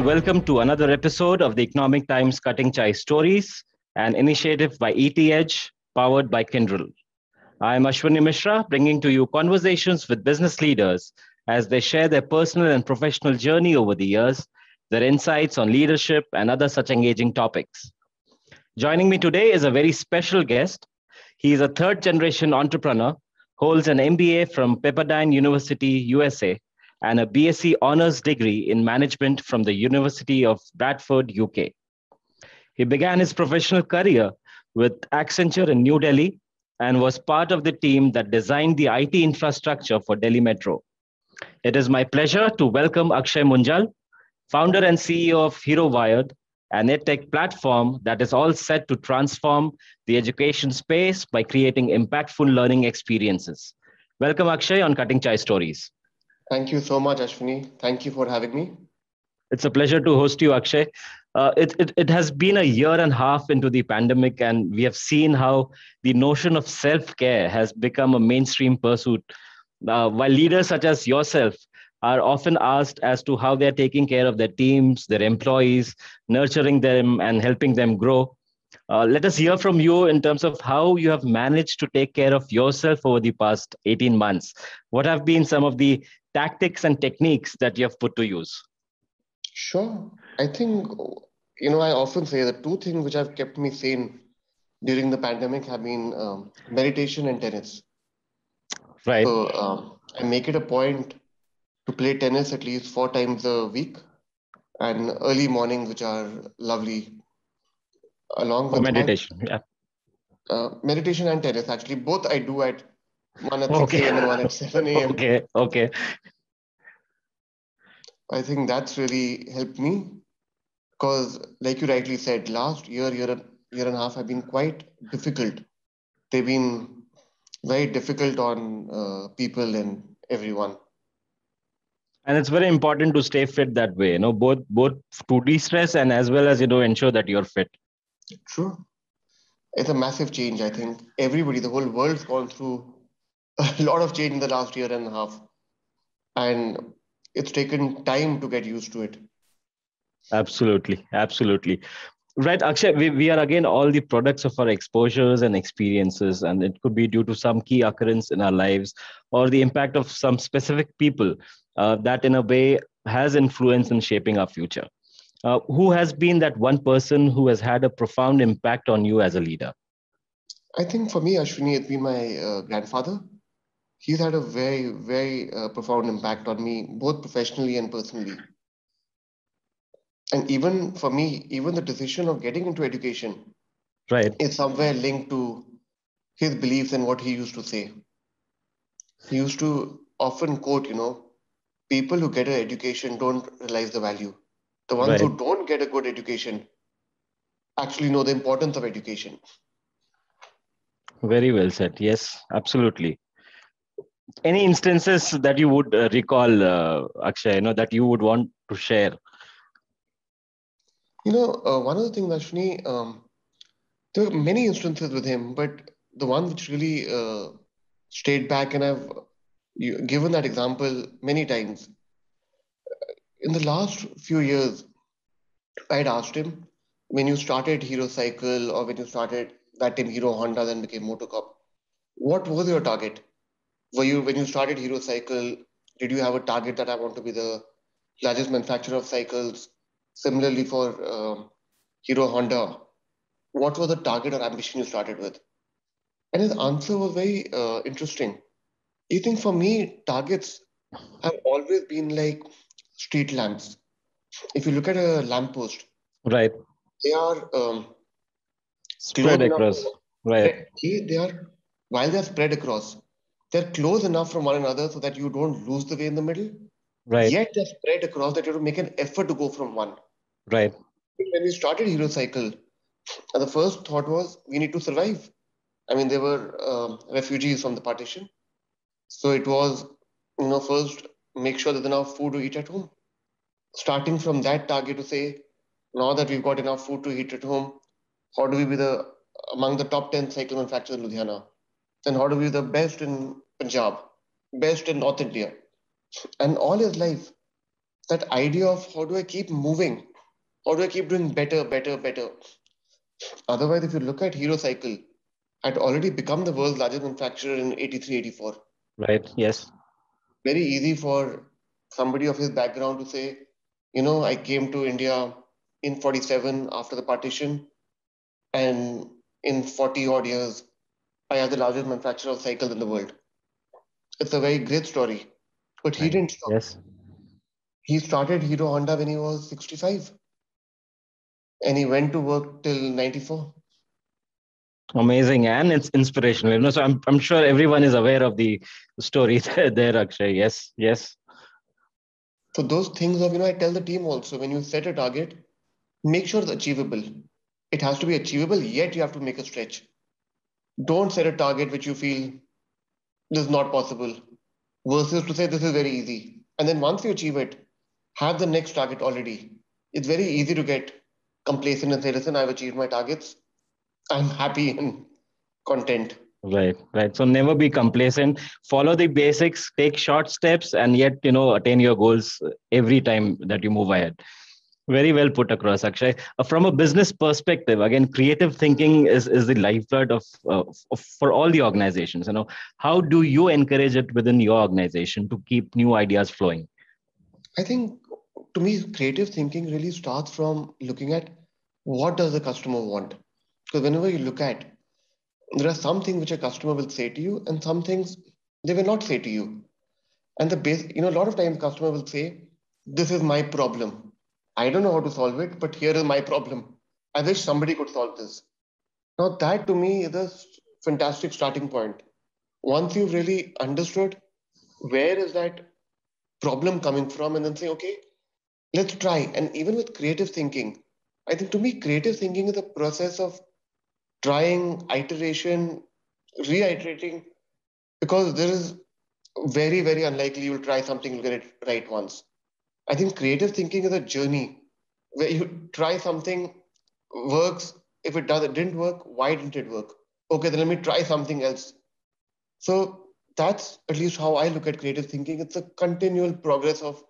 welcome to another episode of the Economic Times Cutting Chai Stories, an initiative by ET Edge, powered by Kyndryl. I'm Ashwini Mishra, bringing to you conversations with business leaders as they share their personal and professional journey over the years, their insights on leadership, and other such engaging topics. Joining me today is a very special guest. He is a third generation entrepreneur, holds an MBA from Pepperdine University, USA, and a BSc honors degree in management from the University of Bradford, UK. He began his professional career with Accenture in New Delhi and was part of the team that designed the IT infrastructure for Delhi Metro. It is my pleasure to welcome Akshay Munjal, founder and CEO of HeroWired, an edtech platform that is all set to transform the education space by creating impactful learning experiences. Welcome, Akshay, on Cutting Chai Stories. Thank you so much, Ashwini. Thank you for having me. It's a pleasure to host you, Akshay. It has been a year and a half into the pandemic, and we have seen how the notion of self-care has become a mainstream pursuit. While leaders such as yourself are often asked as to how they're taking care of their teams, their employees, nurturing them and helping them grow. Let us hear from you in terms of how you have managed to take care of yourself over the past 18 months. What have been some of the tactics and techniques that you have put to use? Sure. I think, I often say the two things which have kept me sane during the pandemic have been meditation and tennis. Right. So I make it a point to play tennis at least 4 times a week and early mornings, which are lovely, along For with meditation. Yeah. meditation and tennis. Actually, both I do at one at 6 Okay. a.m. and one at 7 a.m. Okay. I think that's really helped me because, like you rightly said, last year and a half have been quite difficult. They've been very difficult on people and everyone. And it's very important to stay fit that way, both to de-stress and as well as, ensure that you're fit. True. It's a massive change, I think. Everybody, the whole world's gone through a lot of change in the last year and a half. And it's taken time to get used to it. Absolutely. Right, Akshay, we are again all the products of our exposures and experiences, and it could be due to some key occurrence in our lives or the impact of some specific people that in a way has influence in shaping our future. Who has been that one person who has had a profound impact on you as a leader? I think for me, Ashwini, it's been my grandfather. He's had a very, very profound impact on me, both professionally and personally. And even for me, even the decision of getting into education Right. is somewhere linked to his beliefs and what he used to say. He used to often quote, people who get an education don't realize the value. The ones Right. who don't get a good education actually know the importance of education. Very well said. Yes, absolutely. Any instances that you would recall, Akshay, that you would want to share? One of the things, Ashwini, there are many instances with him, but the one which really stayed back, and I've given that example many times. In the last few years, I'd asked him, when you started Hero Cycle or when you started that time Hero Honda, then became Motocop, what was your target? When you started Hero Cycle, did you have a target that I want to be the largest manufacturer of cycles? Similarly for Hero Honda, what was the target or ambition you started with? And his answer was very interesting. You think for me, targets have always been like street lamps. If you look at a lamppost, Right. they are Spread close enough. across. Right. They are, while they are spread across, they're close enough from one another so that you don't lose the way in the middle. Right. Yet they're spread across that you have to make an effort to go from one. Right. When we started Hero Cycle, the first thought was we need to survive. I mean, they were refugees from the partition. So it was, first make sure there's enough food to eat at home. Starting from that target to say, now that we've got enough food to eat at home, how do we be the among the top 10 cycle manufacturers in Ludhiana? Then how do we be the best in Punjab, best in North India? And all his life, that idea of how do I keep moving? How do I keep doing better, better, better? Otherwise, if you look at Hero Cycle, had already become the world's largest manufacturer in 83, 84. Right. Yes. Very easy for somebody of his background to say, I came to India in 47 after the partition, and in 40 odd years, I are the largest manufacturer of cycles in the world. It's a very great story. But he Right. didn't stop. Yes. He started Hero Honda when he was 65 and he went to work till 94. Amazing, and it's inspirational. So I'm sure everyone is aware of the story there, Akshay. Yes. Yes. So those things of, I tell the team also, when you set a target, make sure it's achievable. It has to be achievable, yet you have to make a stretch. Don't set a target which you feel this is not possible versus to say this is very easy. And then once you achieve it, have the next target already. It's very easy to get complacent and say, listen, I've achieved my targets. I'm happy and content. Right. Right. So never be complacent. Follow the basics. Take short steps, and yet attain your goals every time that you move ahead. Very well put across, Akshay. From a business perspective, again, creative thinking is the lifeblood of for all the organizations. How do you encourage it within your organization to keep new ideas flowing? I think to me, creative thinking really starts from looking at what does the customer want. Because whenever you look at, there are some things which a customer will say to you and some things they will not say to you. And the base, a lot of times customer will say, this is my problem. I don't know how to solve it, but here is my problem. I wish somebody could solve this. Now that to me is a fantastic starting point. Once you've really understood where is that problem coming from and then say, okay, let's try. And even with creative thinking, I think to me, creative thinking is a process of trying, iteration, reiterating, because there is very, very unlikely you'll try something, you'll get it right once. I think creative thinking is a journey where you try something, works. If it didn't work, why didn't it work? Okay, then let me try something else. So that's at least how I look at creative thinking. It's a continual progress of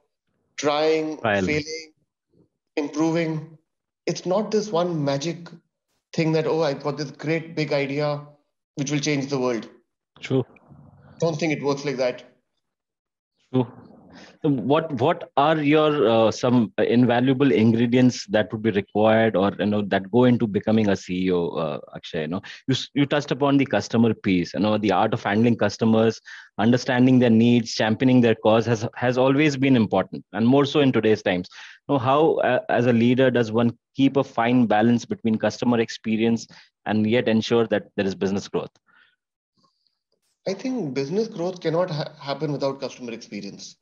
trying, Trial. failing, improving. It's not this one magic thing that, oh, I got this great big idea which will change the world. True. Don't think it works like that. True. So what are your some invaluable ingredients that would be required, or that go into becoming a CEO, Akshay? You touched upon the customer piece. The art of handling customers, understanding their needs, championing their cause has always been important, and more so in today's times. How as a leader does one keep a fine balance between customer experience and yet ensure that there is business growth? I think business growth cannot happen without customer experience.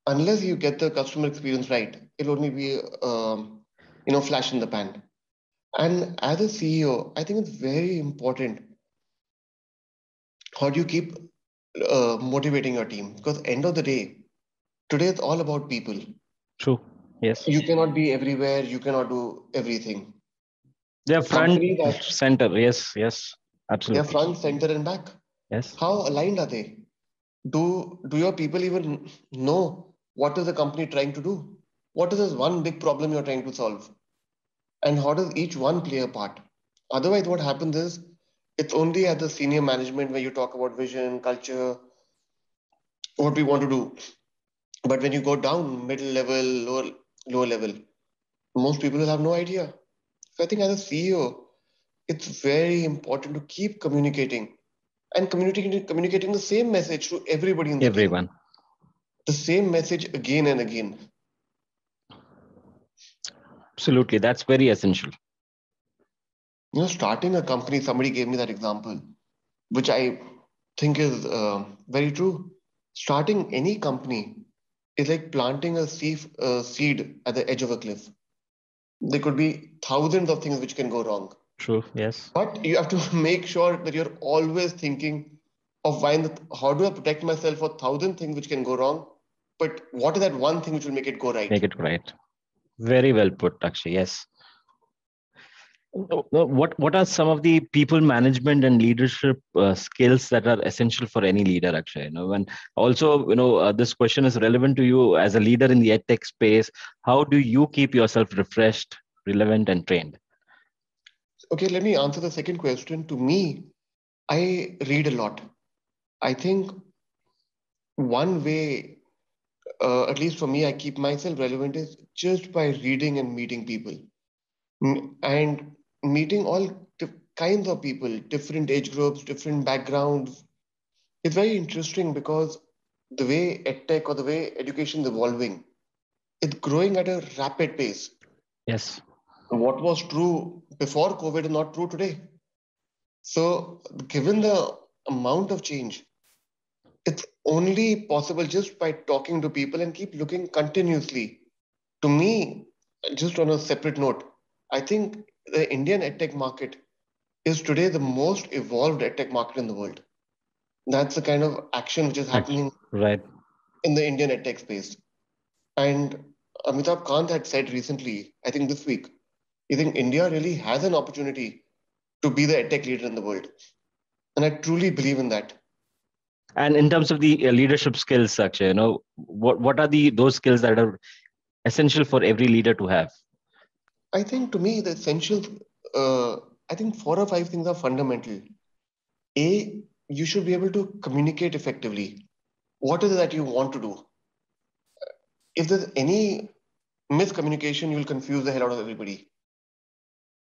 Unless you get the customer experience right, it'll only be, flash in the pan. And as a CEO, I think it's very important how do you keep motivating your team? Because end of the day, today it's all about people. True. Yes. You cannot be everywhere. You cannot do everything. They're front Company that center. Yes. Yes. they're Absolutely. front, center, and back. Yes. How aligned are they? Do your people even know what is the company trying to do? What is this one big problem you're trying to solve? And how does each one play a part? Otherwise, what happens is it's only at the senior management where you talk about vision, culture, what we want to do. But when you go down, middle level, lower level, most people will have no idea. So I think as a CEO, it's very important to keep communicating and communicating the same message to everybody in the team. Everyone. The same message again and again. Absolutely. That's very essential. Starting a company, somebody gave me that example, which I think is very true. Starting any company is like planting a seed at the edge of a cliff. There could be thousands of things which can go wrong, True. Yes. but you have to make sure that you're always thinking of how do I protect myself for thousand things which can go wrong, but what is that one thing which will make it go right? Make it right. Very well put, Akshay. Yes. What are some of the people management and leadership skills that are essential for any leader, Akshay? And also, this question is relevant to you as a leader in the edtech space. How do you keep yourself refreshed, relevant, and trained? Okay, let me answer the second question. To me, I read a lot. I think one way, at least for me, I keep myself relevant is just by reading and meeting people. And meeting all kinds of people, different age groups, different backgrounds. It's very interesting because the way edtech or the way education is evolving, it's growing at a rapid pace. Yes. What was true before COVID is not true today. So, given the amount of change, it's only possible just by talking to people and keep looking continuously. To me, just on a separate note, I think the Indian edtech market is today the most evolved edtech market in the world. That's the kind of action which is happening Right. in the Indian edtech space. And Amitabh Kant had said recently, I think this week, I think India really has an opportunity to be the edtech leader in the world. And I truly believe in that. And in terms of the leadership skills, Akshay, what are the those skills that are essential for every leader to have? I think to me, the essential, uh, I think four or five things are fundamental. A, you should be able to communicate effectively. What is it that you want to do? If there's any miscommunication, you'll confuse the hell out of everybody.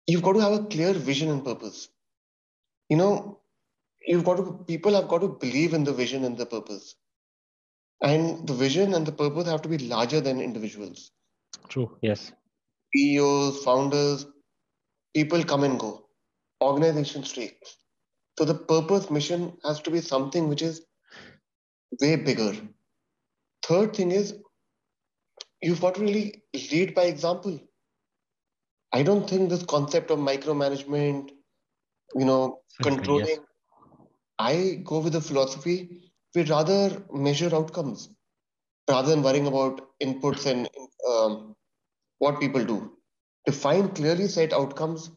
You've got to have a clear vision and purpose. You know, people have got to believe in the vision and the purpose. And the vision and the purpose have to be larger than individuals. True. Yes. CEOs, founders, people come and go. Organizations stay. So the purpose mission has to be something which is way bigger. Third thing is you've got to really lead by example. I don't think this concept of micromanagement, Absolutely. Yes. controlling, I go with the philosophy we rather measure outcomes rather than worrying about inputs and what people do. Define clearly set outcomes,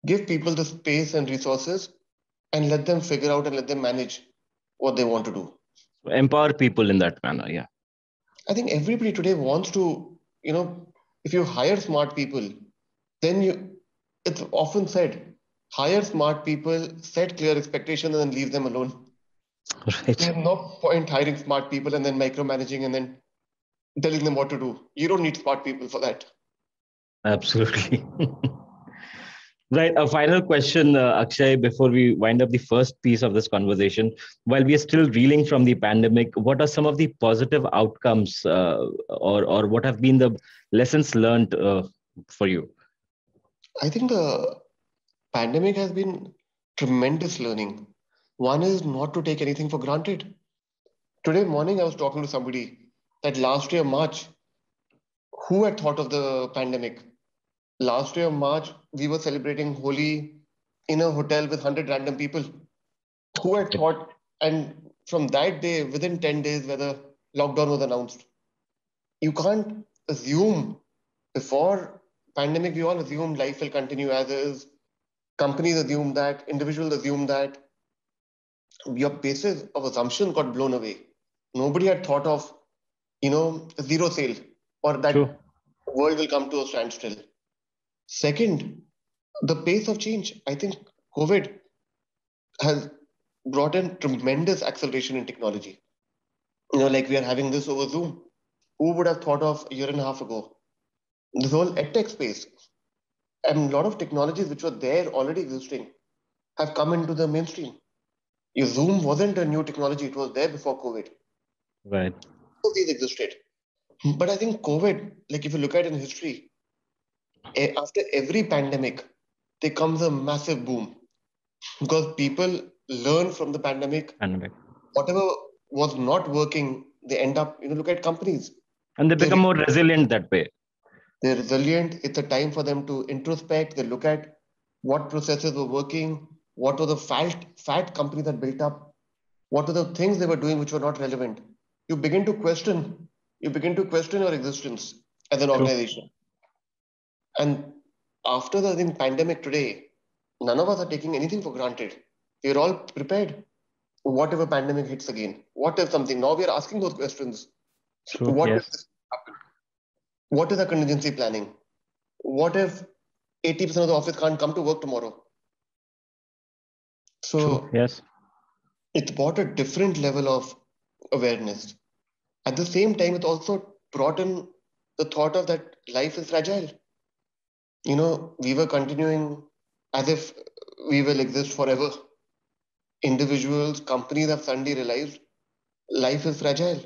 give people the space and resources, and let them figure out and let them manage what they want to do. Empower people in that manner. Yeah. I think everybody today wants to, if you hire smart people, then it's often said, hire smart people, set clear expectations, and then leave them alone. Right. There's no point hiring smart people and then micromanaging and then telling them what to do. You don't need smart people for that. Absolutely. Right. A final question, Akshay, before we wind up the first piece of this conversation. While we are still reeling from the pandemic, what are some of the positive outcomes, or what have been the lessons learned for you? I think the pandemic has been tremendous learning. One is not to take anything for granted. Today morning, I was talking to somebody that last year, March, who had thought of the pandemic? Last year, March, we were celebrating Holi in a hotel with 100 random people. Who had thought? And from that day, within 10 days, whether lockdown was announced, you can't assume before pandemic, we all assumed life will continue as is. Companies assume that, individuals assume that. Your basis of assumption got blown away. Nobody had thought of, zero sale or True. that world will come to a standstill. Second, the pace of change. I think COVID has brought in tremendous acceleration in technology. Like we are having this over Zoom. Who would have thought of a year and a half ago? This whole edtech space and a lot of technologies which were there already existing have come into the mainstream. Your Zoom wasn't a new technology, it was there before COVID. Right. So these existed. But I think COVID, like if you look at it in history, after every pandemic, there comes a massive boom because people learn from the pandemic. Pandemic. Whatever was not working, they end up, look at companies. And they They, become more resilient that way. they're resilient. It's a time for them to introspect. They look at what processes were working, what were the fat companies that built up, what were the things they were doing which were not relevant. You begin to question your existence as an True. organization. And after the pandemic today, none of us are taking anything for granted. We're all prepared. What if a pandemic hits again? What if something? Now we are asking those questions. True. What if Yes. this happen? What is the contingency planning? What if 80% of the office can't come to work tomorrow? True. So Yes. it brought a different level of awareness. At the same time, it also brought in the thought of that life is fragile. We were continuing as if we will exist forever. Individuals, companies have suddenly realized life is fragile.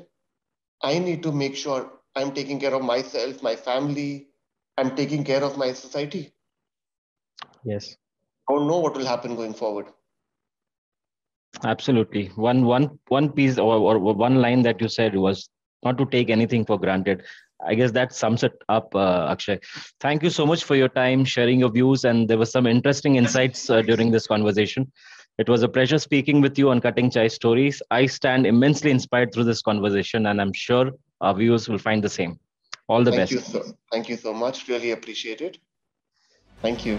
I need to make sure I'm taking care of myself, my family, I'm taking care of my society. Yes. I don't know what will happen going forward. Absolutely. One piece or one line that you said was not to take anything for granted. I guess that sums it up, Akshay. Thank you so much for your time, sharing your views, and there were some interesting insights during this conversation. It was a pleasure speaking with you on Cutting Chai Stories. I stand immensely inspired through this conversation, and I'm sure our viewers will find the same. All the best. Thank you so much. Really appreciate it. Thank you.